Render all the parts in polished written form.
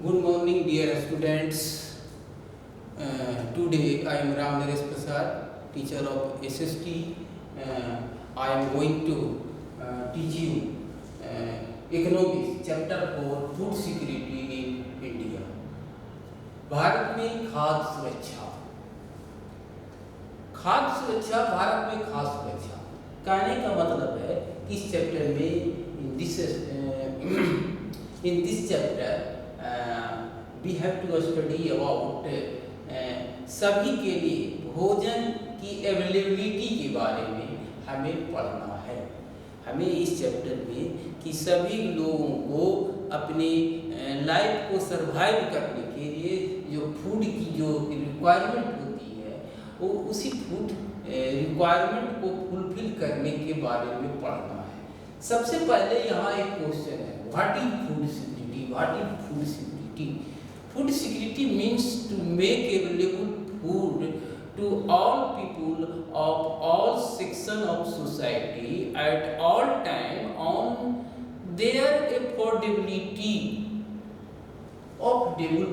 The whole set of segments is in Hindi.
Good morning, dear students. Today I am Ram Naresh Prasad, teacher of SST. I am going to teach you economics, chapter 4, food security in India. Bharat में खाद्य सुरक्षा। खाद्य सुरक्षा भारत में खाद्य सुरक्षा कहने का मतलब है कि इस चैप्टर में in this chapter we have to study about सभी के लिए भोजन की अवेलेबिलिटी के बारे में हमें पढ़ना है। हमें इस चैप्टर में कि सभी लोगों को अपने लाइफ को सरवाइव करने के लिए जो फूड की जो रिक्वायरमेंट होती है वो उसी फूड रिक्वायरमेंट को फुलफिल करने के बारे में पढ़ना है। सबसे पहले यहाँ एक क्वेश्चन है, what is food security? What is food security? Food security means to make available food to all people of all section of society at all time on their affordability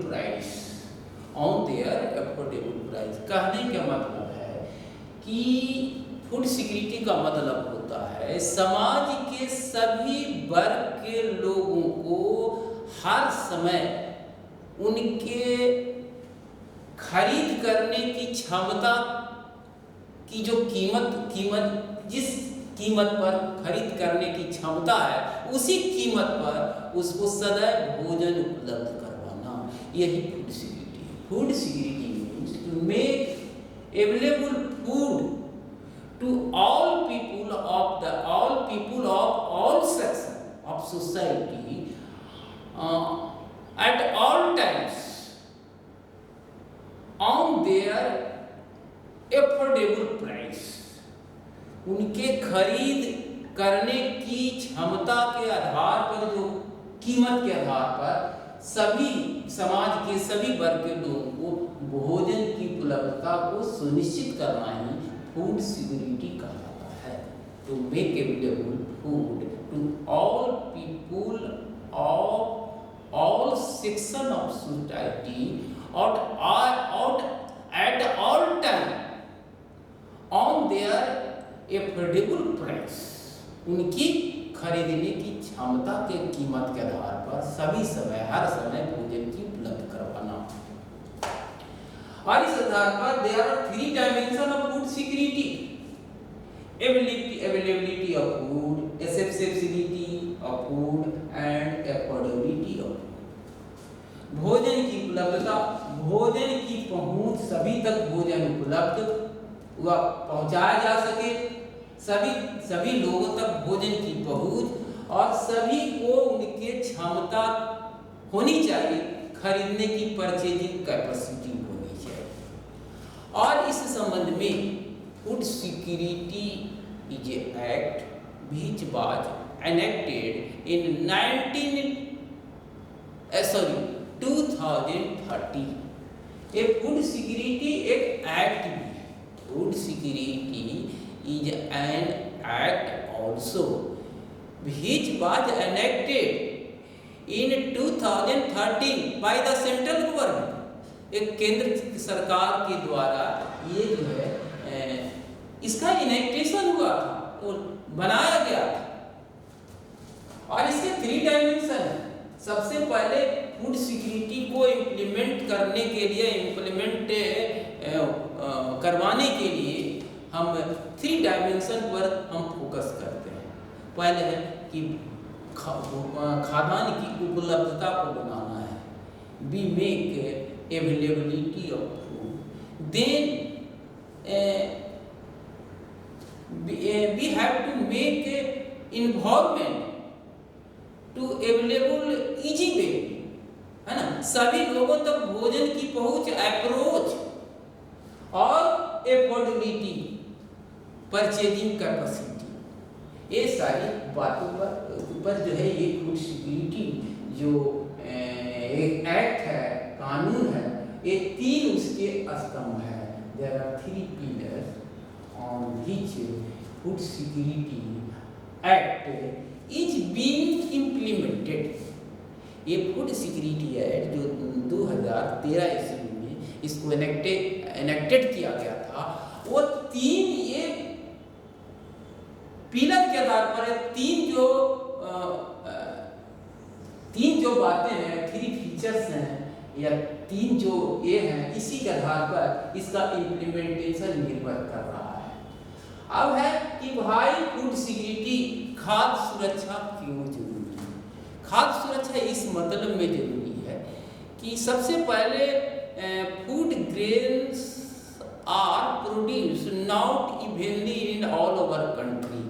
price, on their affordable price। कहने का मतलब है कि फूड सिक्योरिटी का मतलब होता है समाज के सभी वर्ग के लोगों को हर समय उनके खरीद करने की क्षमता की जो कीमत जिस कीमत पर खरीद करने की क्षमता है उसी कीमत पर उसको सदैव भोजन उपलब्ध करवाना, यही फूड सिक्योरिटी है। Food security means to make available food to all people of all sections of society at all times on their affordable price। उनके खरीद करने की क्षमता के आधार पर, जो कीमत के आधार पर सभी समाज के सभी वर्ग के लोगों को भोजन की उपलब्धता को सुनिश्चित करना ही फूड सिक्योरिटी कहा जाता है। To make available food to all people of all section of society at all time on their affordable price। उनकी खरीदने की क्षमता के कीमत के आधार पर सभी समय हर समय भोजन की उपलब्ध करवाना। और इस आधार पर there are three dimensions of food security: availability of food, accessibility of food and affordability of food। भोजन की उपलब्धता, भोजन की पहुंच, सभी तक भोजन उपलब्ध व पहुंचाया जा सके, सभी लोगों तक भोजन की पहुंच और सभी को उनके क्षमता होनी चाहिए, खरीदने की परचेजिंग कैपेसिटी होनी चाहिए। और इस संबंध में food security is a act which was enacted इन 2013। ये फूड सिक्योरिटी एक एक्ट भी है। Food security is an act also which was enacted in 2013 by the central government. एक केंद्र सरकार के द्वारा ये जो है इसका इनेक्टेशन हुआ था, तो बनाया गया था। और इसके 3 डायमेंशन है। सबसे पहले फूड सिक्योरिटी को इम्प्लीमेंट करने के लिए, करवाने के लिए हम 3 डायमेंशन पर हम फोकस करते हैं। पहले है कि खाद्यान्न की उपलब्धता को बनाना है, we make availability of food. Then we have to make environment to available easy way, है ना, सभी लोगों तक भोजन की पहुंच, अप्रोच और अफोर्डेबिलिटी, परचेजिंग कैपेसिटी, ये सारी बातों पर जो है ये फूड सिक्योरिटी जो एक एक्ट है, कानून है, ये 3 उसके स्तंभ है। There are 3 pillars on which food security act is being implemented। ये फूड सिक्योरिटी एक्ट जो 2013 ईस्वी में इसको एनेक्टेड किया गया था, वो पिलर के आधार पर तीन जो बातें हैं, 3 फीचर्स हैं या 3 जो ये हैं, इसी के आधार पर इसका इम्प्लीमेंटेशन निर्भर कर रहा है। अब है कि भाई फूड सिक्योरिटी, खाद्य सुरक्षा क्यों जरूरी है? खाद्य सुरक्षा इस मतलब में जरूरी है कि सबसे पहले food grains are produce not evenly in all over country.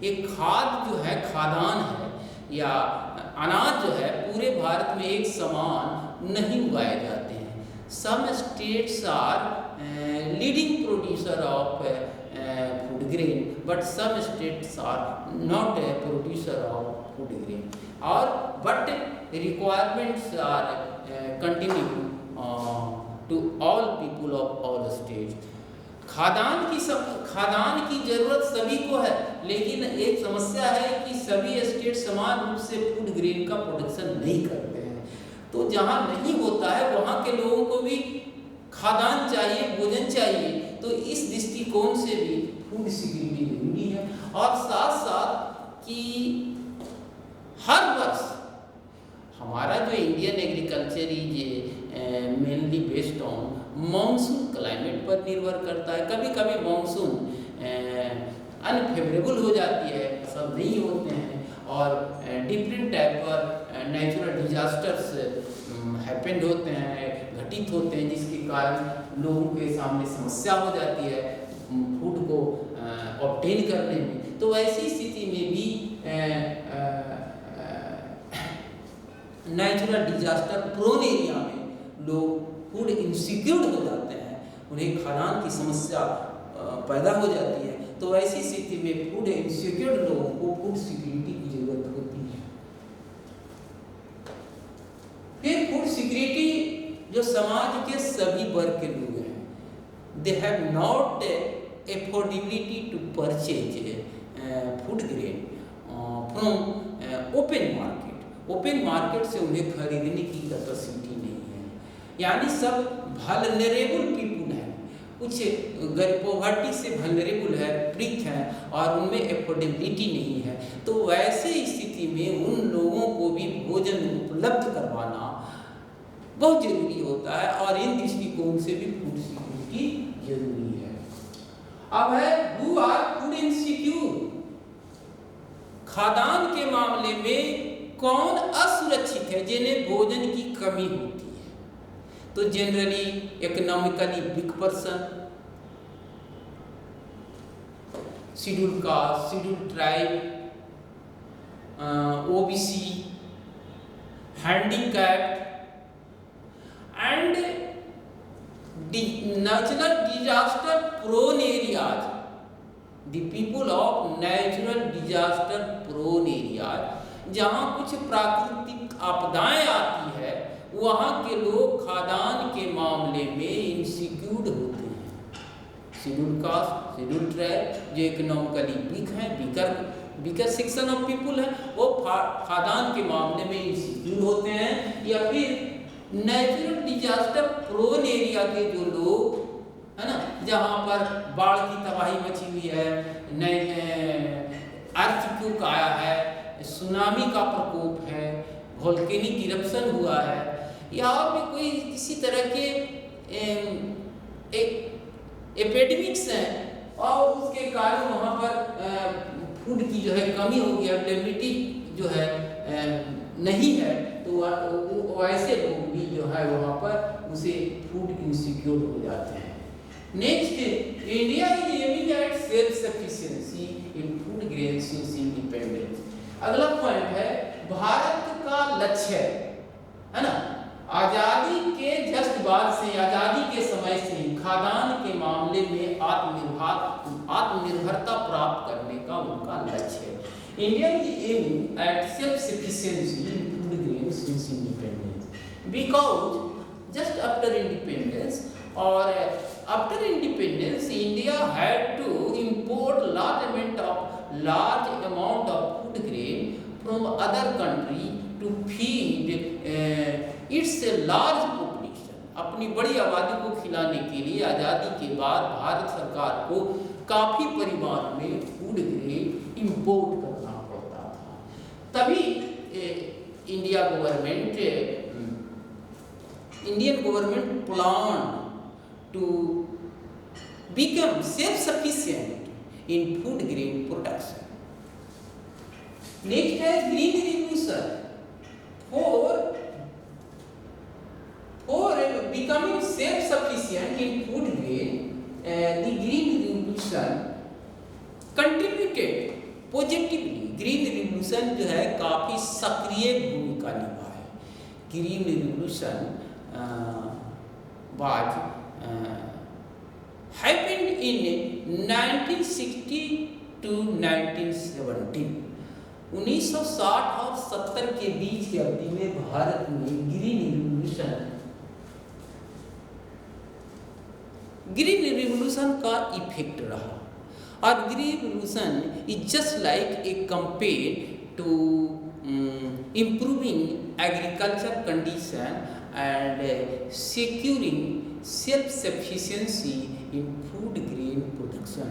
एक खाद्य जो है, खाद्यान्न है या अनाज जो है, पूरे भारत में एक समान नहीं उगाए जाते हैं। Some states are leading producer of food grain, but some states are not a producer of food grain, और but requirements are continue to all people of all states. खाद्यान्न की जरूरत सभी को है, लेकिन एक समस्या है कि सभी स्टेट समान रूप से फूड ग्रेन का प्रोडक्शन नहीं करते हैं। तो जहाँ नहीं होता है वहाँ के लोगों को भी खाद्यान्न चाहिए, भोजन चाहिए। तो इस दृष्टिकोण से भी फूड सिक्योरिटी जरूरी है। और साथ साथ कि हर वर्ष हमारा जो Indian agriculture is mainly based on monsoon climate पर निर्भर करता है। कभी कभी मानसून अनफेवरेबल हो जाती है, फसल नहीं होते हैं, और डिफरेंट टाइप पर नेचुरल डिजास्टर्स हैपेंड होते हैं, घटित होते हैं, जिसके कारण लोगों के सामने समस्या हो जाती है फूड को ऑब्टेन करने में। तो ऐसी स्थिति में भी नेचुरल डिजास्टर प्रोन एरिया में लोग फूड इनसिक्योर हो जाते हैं, उन्हें खाद्यान्न की समस्या पैदा हो जाती है। तो ऐसी स्थिति में फूड इनसिक्योर लोगों को फूड सिक्योरिटी की जरूरत होती है। फिर फूड सिक्योरिटी जो समाज के सभी वर्ग के लोग हैं, they have not affordability to purchase food grain from open market. Open market से उन्हें खरीदने की कैपेसिटी नहीं है, यानी सब वल्नरेबल पीपुल हैं, कुछ पॉवर्टी से वल्नरेबल है, पीड़ित हैं, और उनमें एफोर्डेबिलिटी नहीं है। तो वैसे स्थिति में उन लोगों को भी भोजन उपलब्ध करवाना बहुत जरूरी होता है, और इन दृष्टिकोण से भी फूड सिक्योरिटी जरूरी है। अब है हु आर फूड इनसिक्योर। खाद्यान्न के मामले में कौन असुरक्षित है, जिन्हें भोजन की कमी होती है? तो generally economically weak person, schedule caste, schedule tribe, OBC, handicapped and natural disaster prone areas. The people of natural disaster prone areas, जहाँ कुछ प्राकृतिक आपदाएं आती है, वहाँ के लोग खाद्यान्न के मामले में इनसिक्योर होते हैं। शेड्यूल कास्ट, शेड्यूल ट्राइब जो इकोनॉमिकली वीक हैं, वीकर सेक्शन ऑफ पीपुल है, वो खाद्यान्न के मामले में इनसिक्योर होते हैं। या फिर नेचुरल डिजास्टर प्रोन एरिया के जो लोग है ना, जहाँ पर बाढ़ की तबाही मची हुई है, अर्थक्वेक आया है, सुनामी का प्रकोप है, वोल्केनिक इरप्शन हुआ है, या भी कोई किसी तरह के एपिडेमिक्स हैं, और उसके कारण वहाँ पर फूड की जो है कमी हो गई, अवेलेबिलिटी जो है नहीं है, तो ऐसे लोग भी जो है वहाँ पर उसे फूड इनसिक्योर हो जाते हैं। Next, India is aiming at self sufficiency in food grain since independence. अगला पॉइंट है, भारत का लक्ष्य है ना, आजादी के जस्ट बाद से, आजादी के समय से खाद्यान्न के मामले में आत्मनिर्भरता प्राप्त करने का उनका लक्ष्य है। India is aiming at self sufficiency in food grain since independence, because just after independence और after independence, India had to import large amount of food grain from other country to feed it's a large population, अपनी बड़ी आबादी को खिलाने के लिए आज़ादी के बाद भारत सरकार को काफ़ी परिमाण में फूड ग्रेन इंपोर्ट करना पड़ता था। तभी Indian government plan to become self-sufficient in food grain production. Next है green revolution. For becoming self-sufficient in food grain, the green revolution contributed positively. Green revolution जो है काफ़ी सक्रिय भूमिका निभाए। Green revolution was happened in 1960 to 1970। 1960 और 70 के बीच की अवधि में भारत में ग्रीन रिवोल्यूशन का इफेक्ट रहा। और green revolution is just like a compare to improving agriculture condition and securing self-sufficiency in food grain production।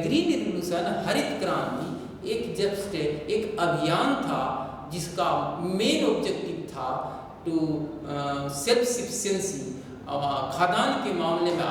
Green revolution, हरित क्रांति एक अभियान था जिसका मेन ऑब्जेक्टिव था टू सेल्फ सफिशिएंसी, खाद्यान्न के मामले में